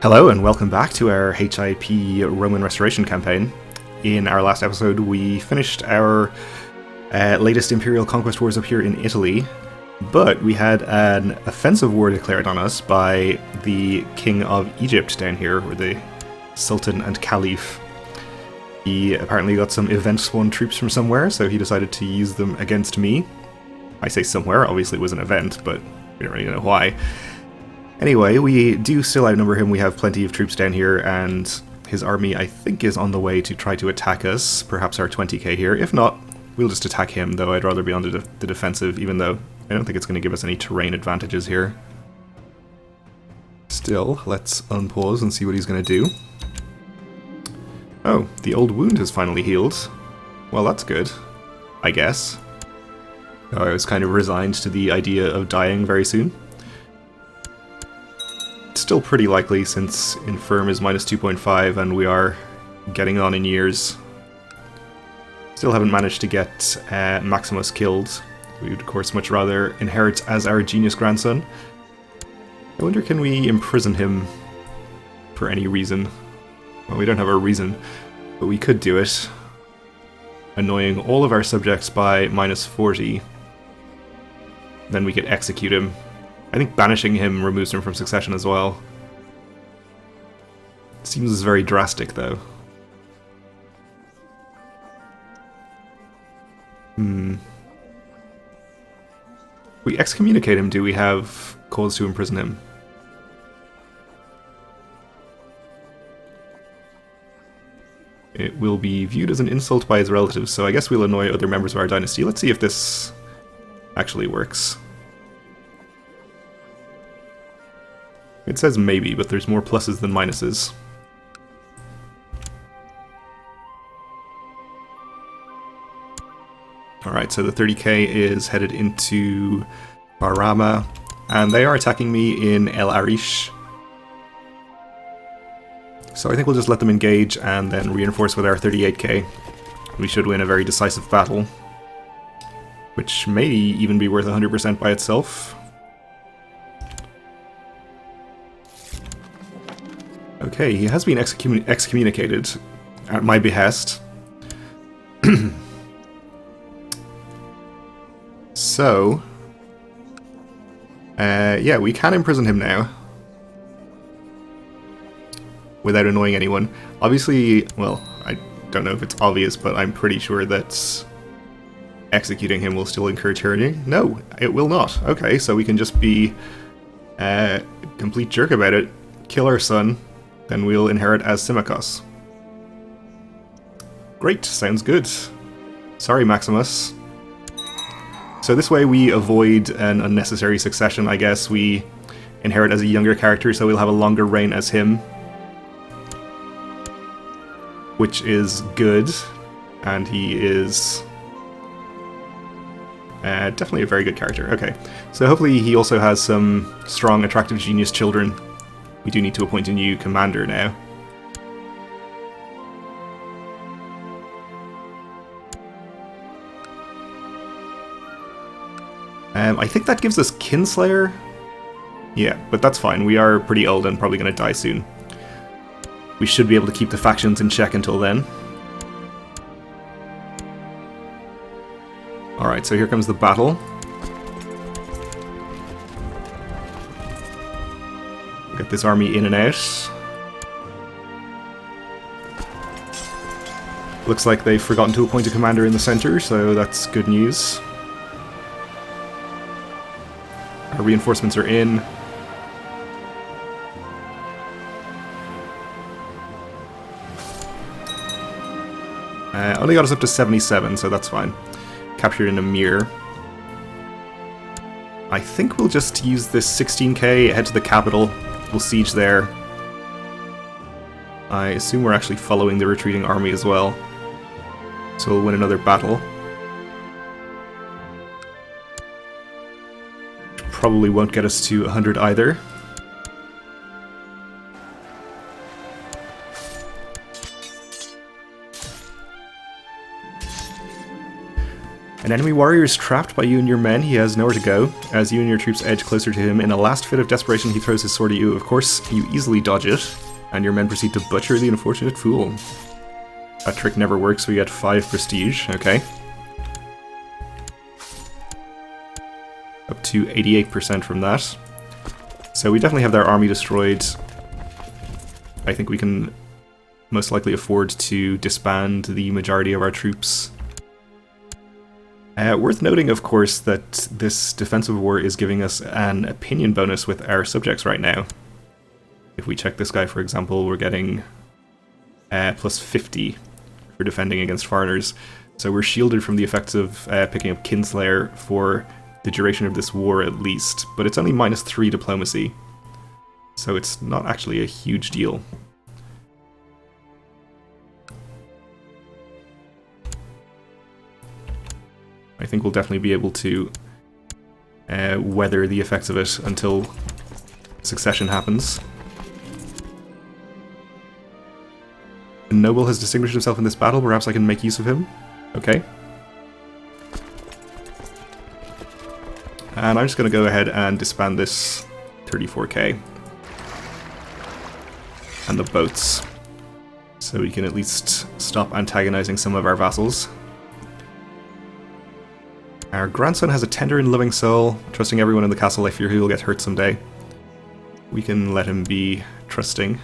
Hello and welcome back to our HIP Roman Restoration campaign. In our last episode we finished our latest Imperial Conquest Wars up here in Italy, but we had an offensive war declared on us by the King of Egypt down here, or the Sultan and Caliph. He apparently got some event-spawn troops from somewhere, so he decided to use them against me. I say somewhere, obviously it was an event, but we don't really know why. Anyway, we do still outnumber him. We have plenty of troops down here, and his army, I think, is on the way to try to attack us. Perhaps our 20k here. If not, we'll just attack him, though I'd rather be on the defensive, even though I don't think it's going to give us any terrain advantages here. Still, let's unpause and see what he's going to do. Oh, the old wound has finally healed. Well, that's good, I guess. I was kind of resigned to the idea of dying very soon. Still pretty likely, since Infirm is minus 2.5 and we are getting on in years. Still haven't managed to get Maximus killed. We would of course much rather inherit as our genius grandson. I wonder, can we imprison him for any reason? Well, we don't have a reason, but we could do it. Annoying all of our subjects by minus 40. Then we could execute him. I think banishing him removes him from succession as well. Seems very drastic, though. We excommunicate him, do we have cause to imprison him? It will be viewed as an insult by his relatives, so I guess we'll annoy other members of our dynasty. Let's see if this actually works. It says maybe, but there's more pluses than minuses. Alright, so the 30k is headed into Barama, and they are attacking me in El Arish. So I think we'll just let them engage and then reinforce with our 38k. We should win a very decisive battle, which may even be worth 100% by itself. Okay, he has been excommunicated at my behest. So, yeah, we can imprison him now. Without annoying anyone. Obviously, well, I don't know if it's obvious, but I'm pretty sure that executing him will still incur tyranny. No, it will not. Okay, so we can just be a complete jerk about it. Kill our son. Then we'll inherit as Symmachus. Great, sounds good. Sorry, Maximus. So this way we avoid an unnecessary succession, I guess. We inherit as a younger character, so we'll have a longer reign as him. Which is good, and he is definitely a very good character. Okay, so hopefully he also has some strong, attractive genius children. We do need to appoint a new commander now. I think that gives us Kinslayer. Yeah, but that's fine. We are pretty old and probably going to die soon. We should be able to keep the factions in check until then. Alright, so here comes the battle. Get this army in and out. Looks like they've forgotten to appoint a commander in the center, so that's good news. Our reinforcements are in. Only got us up to 77, so that's fine. Captured in a mirror. I think we'll just use this 16k, head to the capital. We'll siege there. I assume we're actually following the retreating army as well. So we'll win another battle. Probably won't get us to 100 either. An enemy warrior is trapped by you and your men. He has nowhere to go. As you and your troops edge closer to him, in a last fit of desperation, he throws his sword at you. Of course, you easily dodge it, and your men proceed to butcher the unfortunate fool. That trick never works, we get 5 prestige. Okay. Up to 88% from that. So we definitely have their army destroyed. I think we can most likely afford to disband the majority of our troops. Worth noting, of course, that this defensive war is giving us an opinion bonus with our subjects right now. If we check this guy, for example, we're getting plus 50 for defending against foreigners. So we're shielded from the effects of picking up Kinslayer for the duration of this war at least. But it's only -3 diplomacy, so it's not actually a huge deal. I think we'll definitely be able to weather the effects of it until succession happens. The noble has distinguished himself in this battle, perhaps I can make use of him. Okay. And I'm just going to go ahead and disband this 34k. And the boats. So we can at least stop antagonizing some of our vassals. Our grandson has a tender and loving soul, trusting everyone in the castle. I fear he will get hurt someday. We can let him be trusting.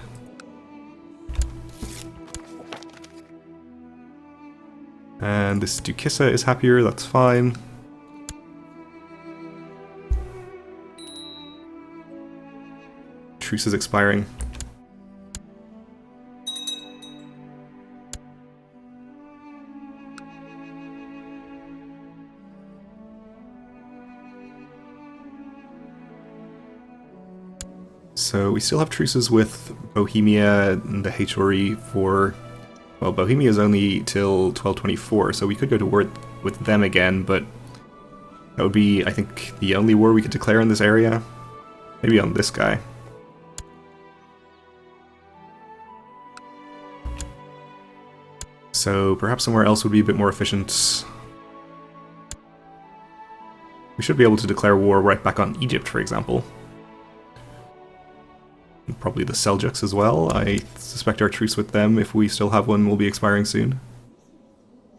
And this Dukissa is happier, that's fine. Truce is expiring. So we still have truces with Bohemia and the HRE for... Well, Bohemia is only till 1224, so we could go to war with them again, but that would be, I think, the only war we could declare in this area. Maybe on this guy. So perhaps somewhere else would be a bit more efficient. We should be able to declare war right back on Egypt, for example. And probably the Seljuks as well. I suspect our truce with them, if we still have one, will be expiring soon.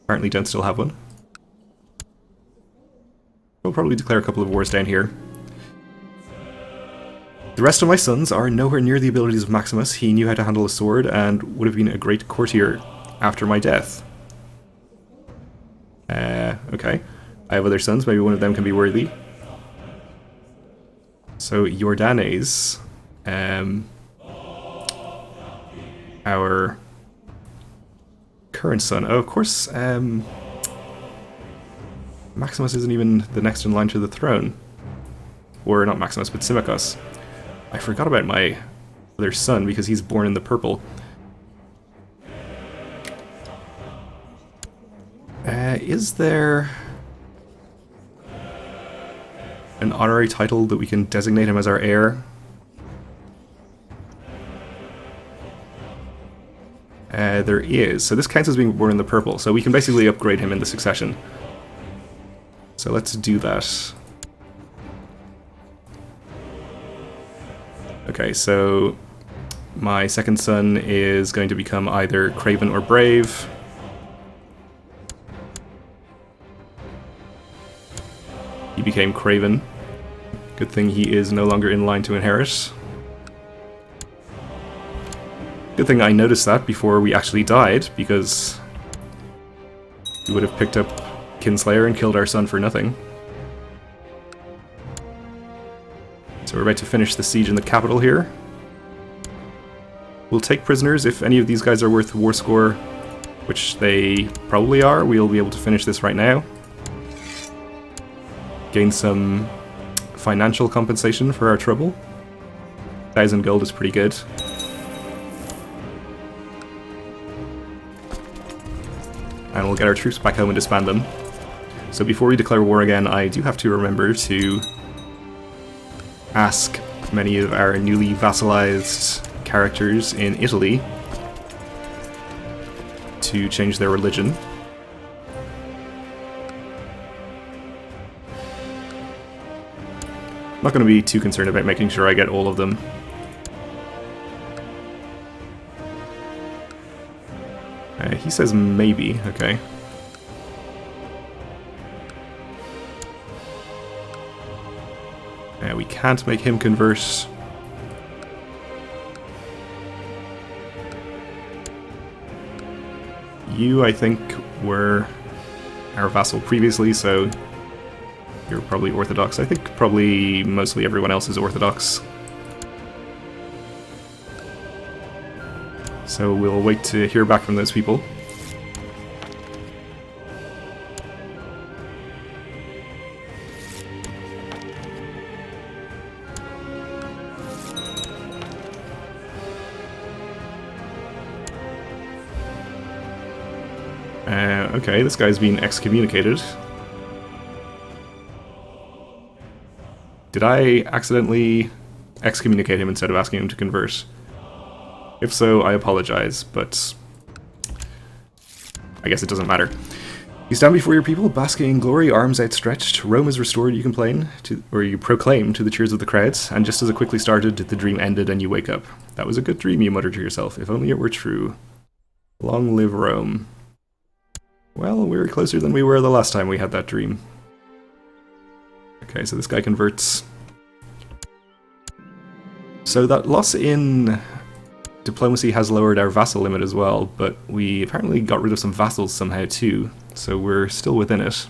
Apparently don't still have one. We'll probably declare a couple of wars down here. The rest of my sons are nowhere near the abilities of Maximus. He knew how to handle a sword and would have been a great courtier after my death. Okay. I have other sons, maybe one of them can be worthy. So, Jordanes... our current son. Oh, of course, Maximus isn't even the next in line to the throne. Or not Maximus, but Symmachus. I forgot about my other son because he's born in the purple. Is there an honorary title that we can designate him as our heir? There is. So this counts as being born in the purple, so we can basically upgrade him in the succession. So let's do that. Okay, so my second son is going to become either Craven or Brave. He became Craven. Good thing he is no longer in line to inherit. Good thing I noticed that before we actually died, because we would have picked up Kinslayer and killed our son for nothing. So we're about to finish the siege in the capital here. We'll take prisoners if any of these guys are worth war score, which they probably are. We'll be able to finish this right now. Gain some financial compensation for our trouble. 1,000 gold is pretty good. And we'll get our troops back home and disband them. So before we declare war again, I do have to remember to ask many of our newly vassalized characters in Italy to change their religion. I'm not going to be too concerned about making sure I get all of them. He says maybe, okay. We can't make him convert. You, I think, were our vassal previously, so you're probably Orthodox. I think probably mostly everyone else is Orthodox. So we'll wait to hear back from those people. Okay, this guy's been excommunicated. Did I accidentally excommunicate him instead of asking him to convert? If so, I apologize, but I guess it doesn't matter. You stand before your people, basking in glory, arms outstretched. Rome is restored, you proclaim to the cheers of the crowds, and just as it quickly started, the dream ended and you wake up. That was a good dream, you mutter to yourself. If only it were true. Long live Rome. Well, we were closer than we were the last time we had that dream. Okay, so this guy converts. So that loss in diplomacy has lowered our vassal limit as well, but we apparently got rid of some vassals somehow too, so we're still within it.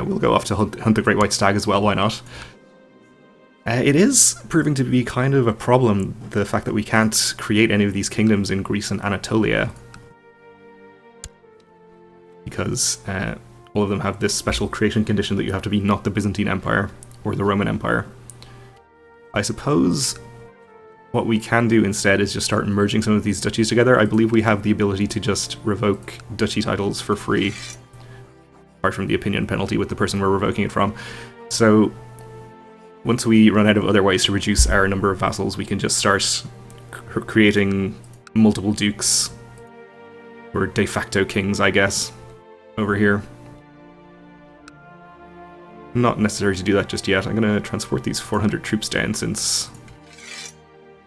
We'll go off to hunt the Great White Stag as well, why not? It is proving to be kind of a problem, the fact that we can't create any of these kingdoms in Greece and Anatolia. Because all of them have this special creation condition that you have to be not the Byzantine Empire or the Roman Empire. I suppose what we can do instead is just start merging some of these duchies together. I believe we have the ability to just revoke duchy titles for free, apart from the opinion penalty with the person we're revoking it from. So once we run out of other ways to reduce our number of vassals, we can just start creating multiple dukes, or de facto kings, I guess, over here. Not necessary to do that just yet. I'm going to transport these 400 troops down since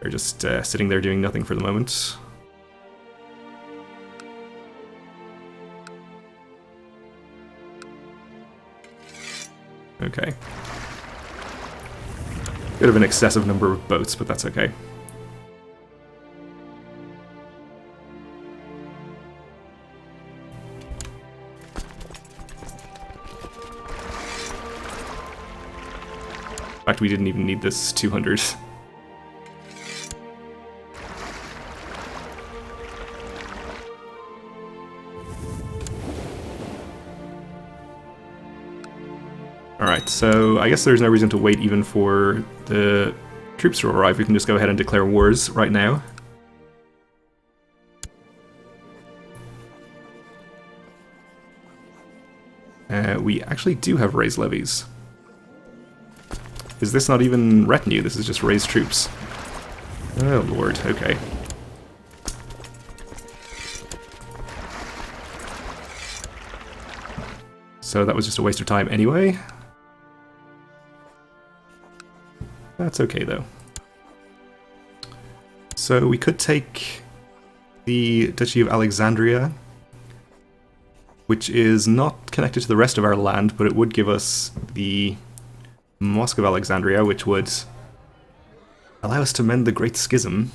they're just sitting there doing nothing for the moment. Okay. Bit of an excessive number of boats, but that's okay. In fact, we didn't even need this 200. Alright, so I guess there's no reason to wait even for the troops to arrive. We can just go ahead and declare wars right now. We actually do have raised levies. Is this not even retinue? This is just raised troops. Oh lord, okay. So that was just a waste of time anyway. That's okay though. So we could take the Duchy of Alexandria, which is not connected to the rest of our land, but it would give us the Mosque of Alexandria, which would allow us to mend the Great Schism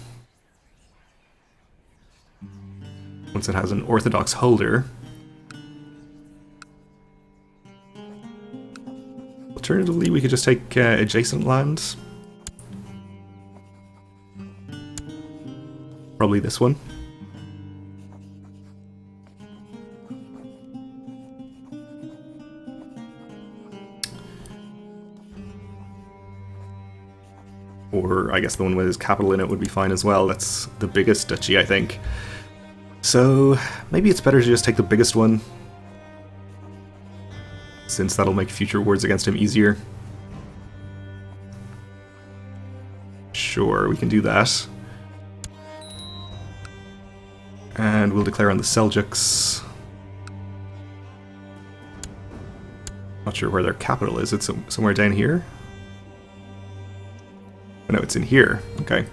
once it has an Orthodox holder. Alternatively, we could just take adjacent lands. Probably this one. Or I guess the one with his capital in it would be fine as well. That's the biggest duchy, I think. So maybe it's better to just take the biggest one, since that'll make future wars against him easier. Sure, we can do that. And we'll declare on the Seljuks. Not not sure where their capital is. It's somewhere down here? Oh, no, it's in here. Okay.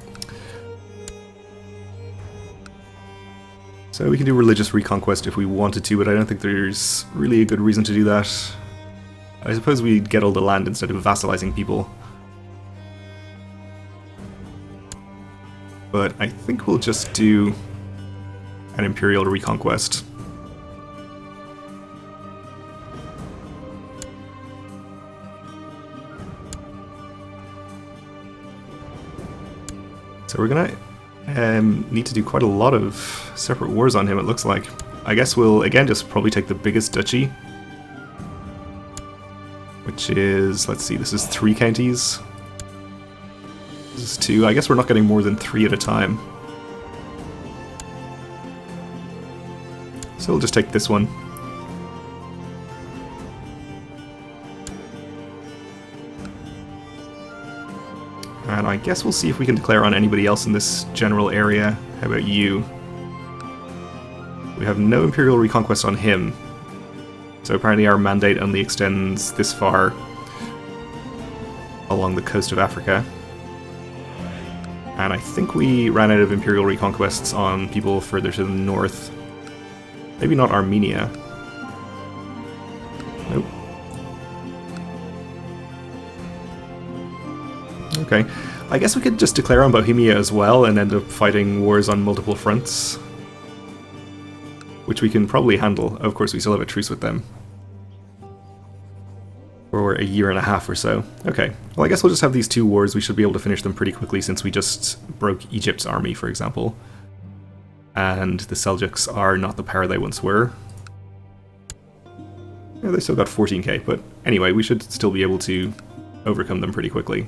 So we can do religious reconquest if we wanted to, but I don't think there's really a good reason to do that. I suppose we'd get all the land instead of vassalizing people. But I think we'll just do an imperial reconquest. So we're gonna need to do quite a lot of separate wars on him, it looks like. I guess we'll, again, just probably take the biggest duchy. Which is, let's see, this is 3 counties. This is 2. I guess we're not getting more than 3 at a time. So we'll just take this one. And I guess we'll see if we can declare on anybody else in this general area. How about you? We have no Imperial Reconquest on him. So apparently our mandate only extends this far along the coast of Africa. And I think we ran out of Imperial Reconquests on people further to the north. Maybe not Armenia. Nope. Okay. I guess we could just declare on Bohemia as well and end up fighting wars on multiple fronts. Which we can probably handle. Of course, we still have a truce with them. For a year and a half or so. Okay. Well, I guess we'll just have these 2 wars. We should be able to finish them pretty quickly since we just broke Egypt's army, for example. And the Seljuks are not the power they once were. Yeah, they still got 14k, but anyway, we should still be able to overcome them pretty quickly.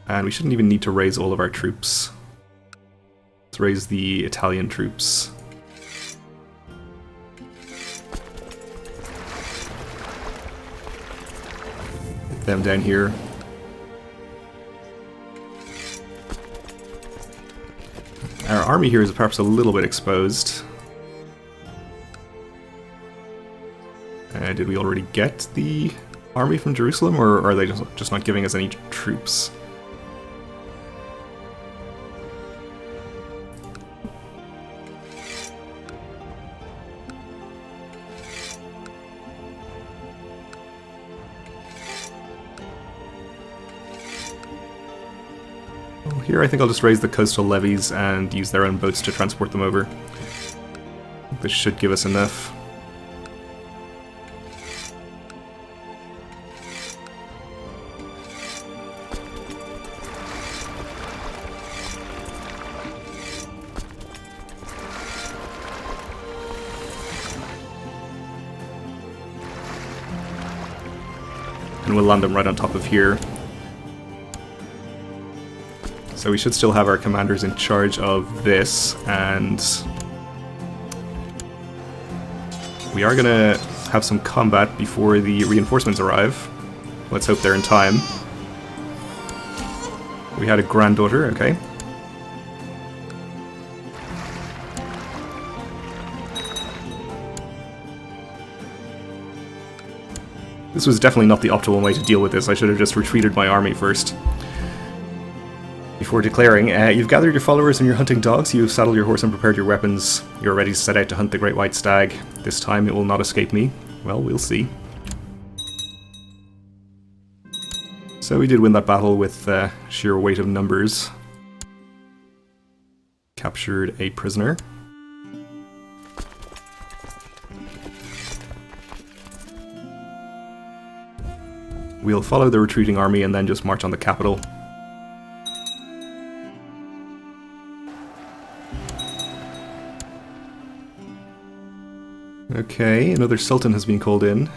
And we shouldn't even need to raise all of our troops. Let's raise the Italian troops. Get them down here. Our army here is perhaps a little bit exposed. Did we already get the army from Jerusalem, or are they just not giving us any troops? Here I think I'll just raise the coastal levies and use their own boats to transport them over. This should give us enough. And we'll land them right on top of here. So we should still have our commanders in charge of this, and we are gonna have some combat before the reinforcements arrive. Let's hope they're in time. We had a granddaughter, okay. This was definitely not the optimal way to deal with this. I should have just retreated my army first. Before declaring, you've gathered your followers and your hunting dogs, you've saddled your horse and prepared your weapons. You're ready to set out to hunt the great white stag. This time it will not escape me. Well, we'll see. So we did win that battle with sheer weight of numbers. Captured a prisoner. We'll follow the retreating army and then just march on the capital. Okay, another sultan has been called in.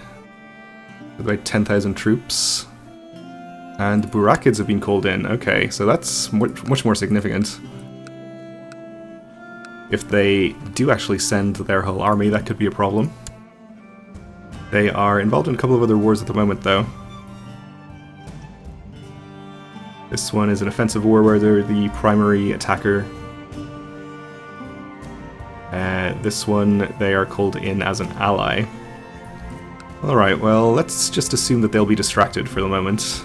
With about 10,000 troops. And the Burakids have been called in. Okay, so that's much more significant. If they do actually send their whole army, that could be a problem. They are involved in a couple of other wars at the moment, though. This one is an offensive war where they're the primary attacker. This one, they are called in as an ally. Alright, well, let's just assume that they'll be distracted for the moment.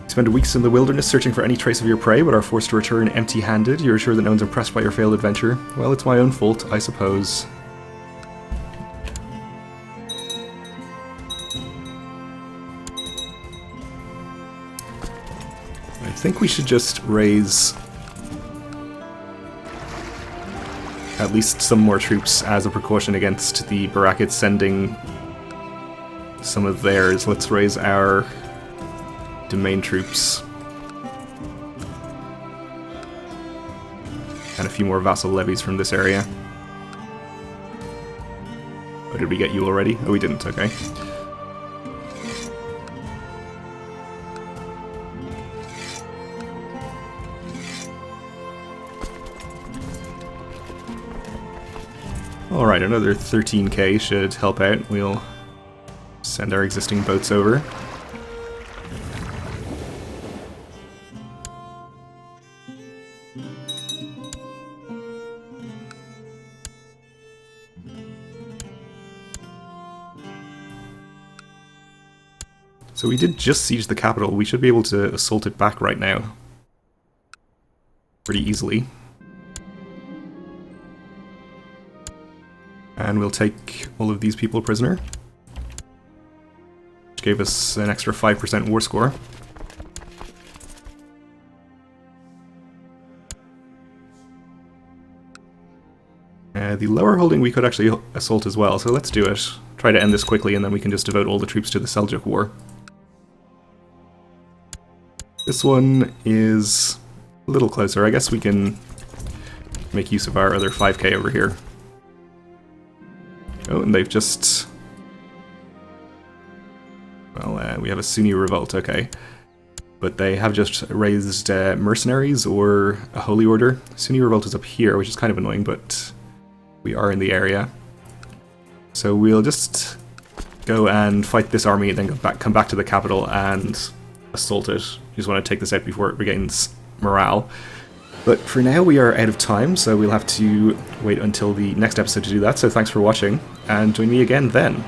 Spend weeks in the wilderness searching for any trace of your prey, but are forced to return empty-handed. You're sure that no one's impressed by your failed adventure. Well, it's my own fault, I suppose. I think we should just raise at least some more troops as a precaution against the Barakids sending some of theirs. Let's raise our domain troops. And a few more vassal levies from this area. Oh, did we get you already? Oh, we didn't, okay. Alright, another 13k should help out. We'll send our existing boats over. So we did just siege the capital. We should be able to assault it back right now. Pretty easily. And we'll take all of these people prisoner. Which gave us an extra 5% war score. The lower holding we could actually assault as well, so let's do it. Try to end this quickly and then we can just devote all the troops to the Seljuk War. This one is a little closer. I guess we can make use of our other 5k over here. Oh, and they've just... Well, we have a Sunni revolt, okay. But they have just raised mercenaries or a holy order. Sunni revolt is up here, which is kind of annoying, but we are in the area. So we'll just go and fight this army and then come back to the capital and assault it. Just want to take this out before it regains morale. But for now we are out of time, so we'll have to wait until the next episode to do that. So thanks for watching, and join me again then.